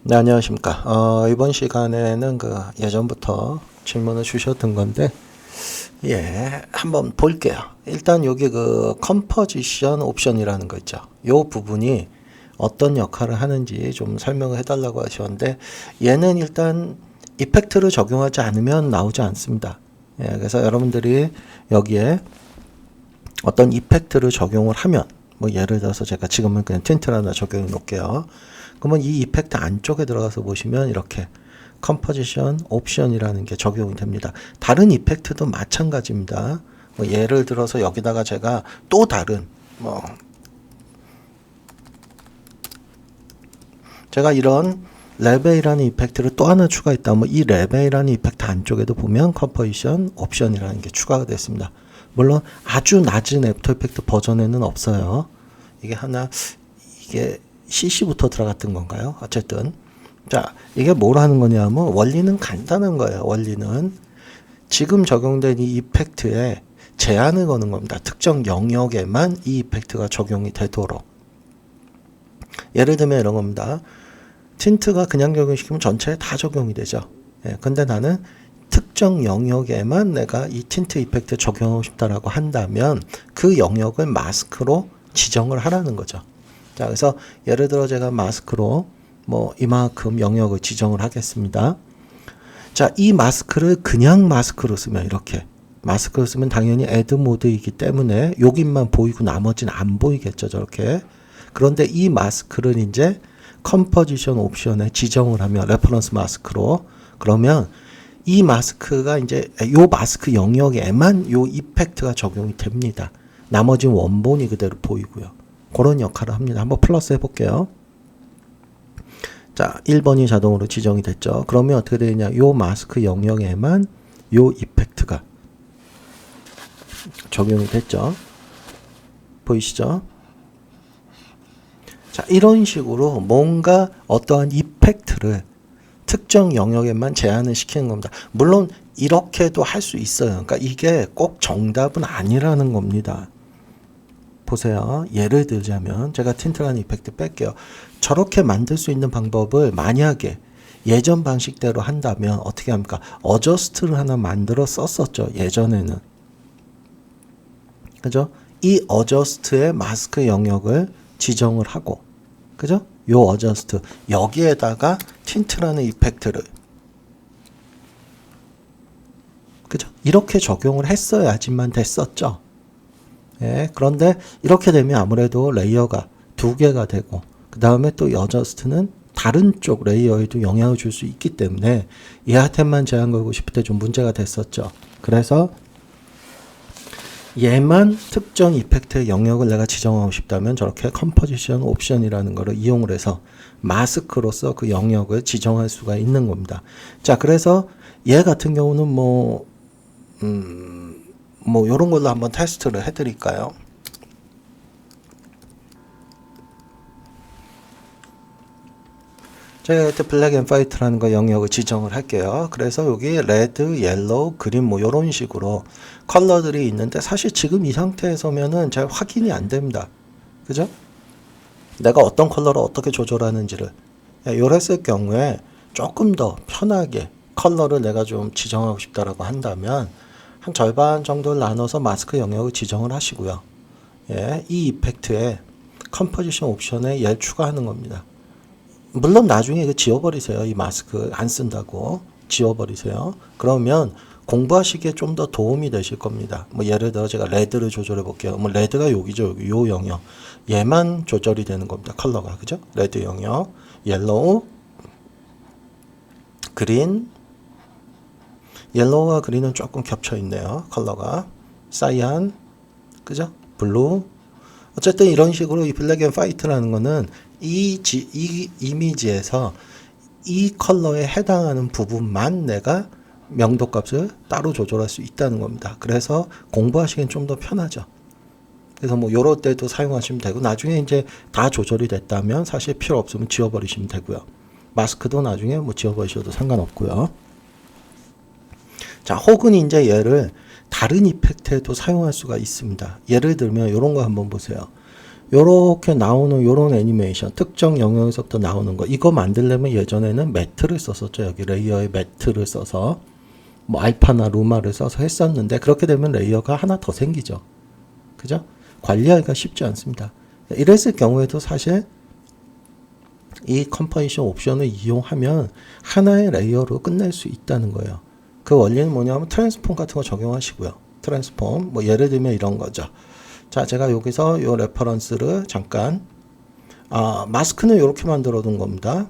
네, 안녕하십니까. 이번 시간에는 예전부터 질문을 주셨던 건데, 한번 볼게요. 일단 여기 컴포지션 옵션이라는 거 있죠. 요 부분이 어떤 역할을 하는지 좀 설명을 해달라고 하셨는데, 얘는 일단 이펙트를 적용하지 않으면 나오지 않습니다. 그래서 여러분들이 여기에 어떤 이펙트를 적용을 하면, 뭐 예를 들어서 제가 지금은 그냥 틴트를 하나 적용해 놓을게요. 그러면 이 이펙트 안쪽에 들어가서 보시면 이렇게 컴포지션 옵션이라는 게 적용이 됩니다. 다른 이펙트도 마찬가지입니다. 뭐 예를 들어서 여기다가 제가 또 다른 제가 이런 레벨이라는 이펙트를 또 하나 추가했다면 이 레벨이라는 이펙트 안쪽에도 보면 컴포지션 옵션이라는 게 추가가 됐습니다. 물론 아주 낮은 애프터 이펙트 버전에는 없어요. 이게 CC부터 들어갔던 건가요? 어쨌든 자, 이게 뭘 하는 거냐면 원리는 간단한 거예요. 원리는 지금 적용된 이 이펙트에 제한을 거는 겁니다. 특정 영역에만 이 이펙트가 적용이 되도록. 예를 들면 이런 겁니다. 틴트가 그냥 적용시키면 전체에 다 적용이 되죠. 근데 나는 특정 영역에만 내가 이 틴트 이펙트 적용하고 싶다라고 한다면 그 영역을 마스크로 지정을 하라는 거죠. 자, 그래서 예를 들어 제가 마스크로 이만큼 영역을 지정을 하겠습니다. 자, 이 마스크를 그냥 마스크로 쓰면 이렇게 마스크로 쓰면 당연히 애드 모드이기 때문에 여기만 보이고 나머지는 안 보이겠죠, 저렇게. 그런데 이 마스크를 이제 컴포지션 옵션에 지정을 하면 레퍼런스 마스크로 그러면 이 마스크가 이제 요 마스크 영역에만 요 이펙트가 적용이 됩니다. 나머지는 원본이 그대로 보이고요. 그런 역할을 합니다. 한번 플러스 해볼게요. 자, 1번이 자동으로 지정이 됐죠. 그러면 어떻게 되냐? 요 마스크 영역에만 요 이펙트가 적용이 됐죠. 보이시죠? 자, 이런 식으로 뭔가 어떠한 이펙트를 특정 영역에만 제한을 시키는 겁니다. 물론 이렇게도 할 수 있어요. 그러니까 이게 꼭 정답은 아니라는 겁니다. 보세요. 예를 들자면 제가 틴트라는 이펙트 뺄게요. 저렇게 만들 수 있는 방법을 만약에 예전 방식대로 한다면 어떻게 합니까? 어저스트를 하나 만들어 썼었죠. 예전에는. 그죠? 이 어저스트의 마스크 영역을 지정을 하고 그죠? 요 어저스트 여기에다가 틴트라는 이펙트를 그죠? 이렇게 적용을 했어야지만 됐었죠. 그런데 이렇게 되면 아무래도 레이어가 두 개가 되고 그 다음에 또 어저스트는 다른 쪽 레이어에도 영향을 줄 수 있기 때문에 얘한테만 제한 걸고 싶을 때 좀 문제가 됐었죠. 그래서 얘만 특정 이펙트의 영역을 내가 지정하고 싶다면 저렇게 컴포지션 옵션이라는 거를 이용을 해서 마스크로서 그 영역을 지정할 수가 있는 겁니다. 자, 그래서 얘 같은 경우는 요런 걸로 한번 테스트를 해드릴까요? 제가 이렇게 블랙 앤 화이트라는 거 영역을 지정을 할게요. 그래서 여기 레드, 옐로우, 그린 요런 식으로 컬러들이 있는데 사실 지금 이 상태에서면은 잘 확인이 안 됩니다. 그죠? 내가 어떤 컬러를 어떻게 조절하는지를. 요랬을 경우에 조금 더 편하게 컬러를 내가 좀 지정하고 싶다라고 한다면 한 절반 정도를 나눠서 마스크 영역을 지정을 하시고요. 이 이펙트에 컴포지션 옵션에 얘를 추가하는 겁니다. 물론 나중에 이거 지워버리세요. 이 마스크 안 쓴다고 지워버리세요. 그러면 공부하시기에 좀 더 도움이 되실 겁니다. 예를 들어 제가 레드를 조절해 볼게요. 레드가 여기죠. 여기 요 영역. 얘만 조절이 되는 겁니다. 컬러가. 그죠? 레드 영역, 옐로우, 그린. 옐로우와 그린은 조금 겹쳐 있네요. 컬러가. 사이안. 그죠? 블루. 어쨌든 이런 식으로 이 블랙 앤 화이트라는 거는 이 이미지에서 이 컬러에 해당하는 부분만 내가 명도 값을 따로 조절할 수 있다는 겁니다. 그래서 공부하시기엔 좀 더 편하죠. 그래서 요럴 때도 사용하시면 되고 나중에 이제 다 조절이 됐다면 사실 필요 없으면 지워버리시면 되고요. 마스크도 나중에 지워버리셔도 상관없고요. 자, 혹은 이제 얘를 다른 이펙트에도 사용할 수가 있습니다. 예를 들면 이런 거 한번 보세요. 요렇게 나오는 요런 애니메이션, 특정 영역에서부터 나오는 거, 이거 만들려면 예전에는 매트를 썼었죠. 여기 레이어에 매트를 써서 뭐 알파나 루마를 써서 했었는데, 그렇게 되면 레이어가 하나 더 생기죠. 그죠? 관리하기가 쉽지 않습니다. 이랬을 경우에도 사실 이 컴포지션 옵션을 이용하면 하나의 레이어로 끝낼 수 있다는 거예요. 그 원리는 뭐냐면 트랜스폼 같은 거 적용하시고요. 트랜스폼, 뭐 예를 들면 이런 거죠. 자, 제가 여기서 요 레퍼런스를 잠깐, 마스크는 이렇게 만들어 둔 겁니다.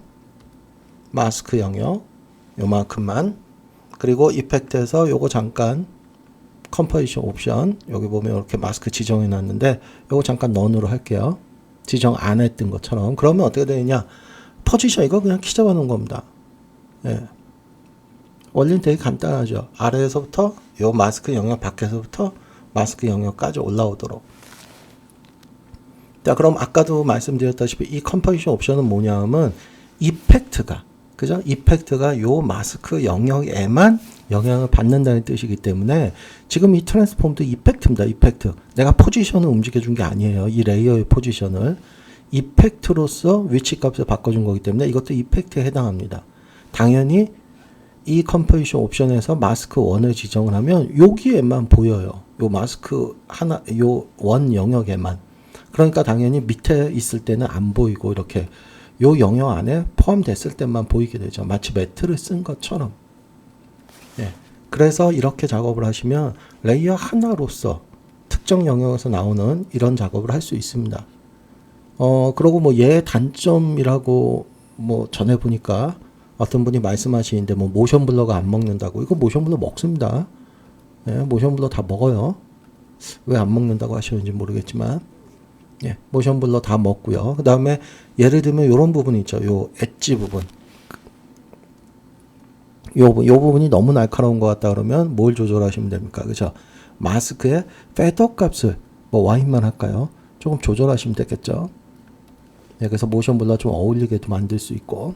마스크 영역 요만큼만. 그리고 이펙트에서 요거 잠깐 컴포지션 옵션, 여기 보면 이렇게 마스크 지정해 놨는데 요거 잠깐 넌으로 할게요. 지정 안 했던 것처럼. 그러면 어떻게 되느냐, 포지션 이거 그냥 키 잡아 놓은 겁니다. 예. 원리는 되게 간단하죠. 아래에서부터 요 마스크 영역 밖에서부터 마스크 영역까지 올라오도록. 자, 그럼 아까도 말씀드렸다시피 이 컴포지션 옵션은 뭐냐면 이펙트가, 그죠? 이펙트가 요 마스크 영역에만 영향을 받는다는 뜻이기 때문에 지금 이 트랜스폼도 이펙트입니다. 이펙트. 내가 포지션을 움직여 준 게 아니에요. 이 레이어의 포지션을 이펙트로서 위치 값을 바꿔준 거기 때문에 이것도 이펙트에 해당합니다. 당연히 이 컴포지션 옵션에서 마스크 1을 지정을 하면 여기에만 보여요. 요 마스크 하나, 요 원 영역에만. 그러니까 당연히 밑에 있을 때는 안 보이고 이렇게 요 영역 안에 포함됐을 때만 보이게 되죠. 마치 매트를 쓴 것처럼. 예. 그래서 이렇게 작업을 하시면 레이어 하나로서 특정 영역에서 나오는 이런 작업을 할 수 있습니다. 그러고 뭐 얘의 단점이라고 뭐 전에 보니까 어떤 분이 말씀하시는데 뭐 모션 블러가 안 먹는다고. 이거 모션 블러 먹습니다. 예, 모션 블러 다 먹어요. 왜 안 먹는다고 하시는지 모르겠지만, 예, 모션 블러 다 먹고요. 그 다음에 예를 들면 이런 부분 있죠. 요 엣지 부분. 요 부분이 너무 날카로운 것 같다 그러면 뭘 조절하시면 됩니까? 그죠? 마스크의 페더 값을 뭐 Y만 할까요? 조금 조절하시면 되겠죠. 네, 그래서 모션 블러 좀 어울리게도 만들 수 있고.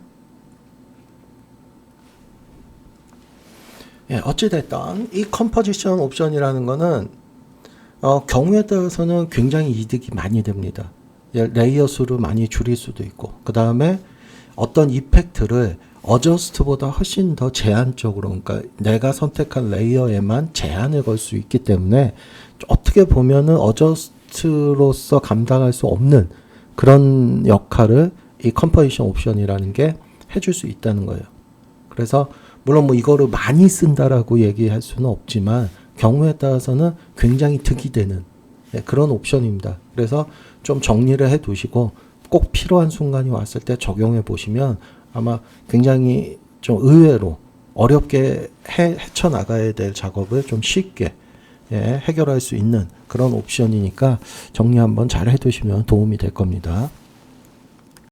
예, 어찌됐든 이 컴포지션 옵션이라는 거는 경우에 따라서는 굉장히 이득이 많이 됩니다. 레이어 수를 많이 줄일 수도 있고, 그 다음에 어떤 이펙트를 어저스트보다 훨씬 더 제한적으로, 그러니까 내가 선택한 레이어에만 제한을 걸 수 있기 때문에 어떻게 보면은 어저스트로서 감당할 수 없는 그런 역할을 이 컴포지션 옵션이라는 게 해줄 수 있다는 거예요. 그래서 물론 뭐 이거를 많이 쓴다라고 얘기할 수는 없지만 경우에 따라서는 굉장히 득이 되는 그런 옵션입니다. 그래서 좀 정리를 해 두시고 꼭 필요한 순간이 왔을 때 적용해 보시면 아마 굉장히 좀 의외로 어렵게 헤쳐나가야 될 작업을 좀 쉽게 해결할 수 있는 그런 옵션이니까 정리 한번 잘 해 두시면 도움이 될 겁니다.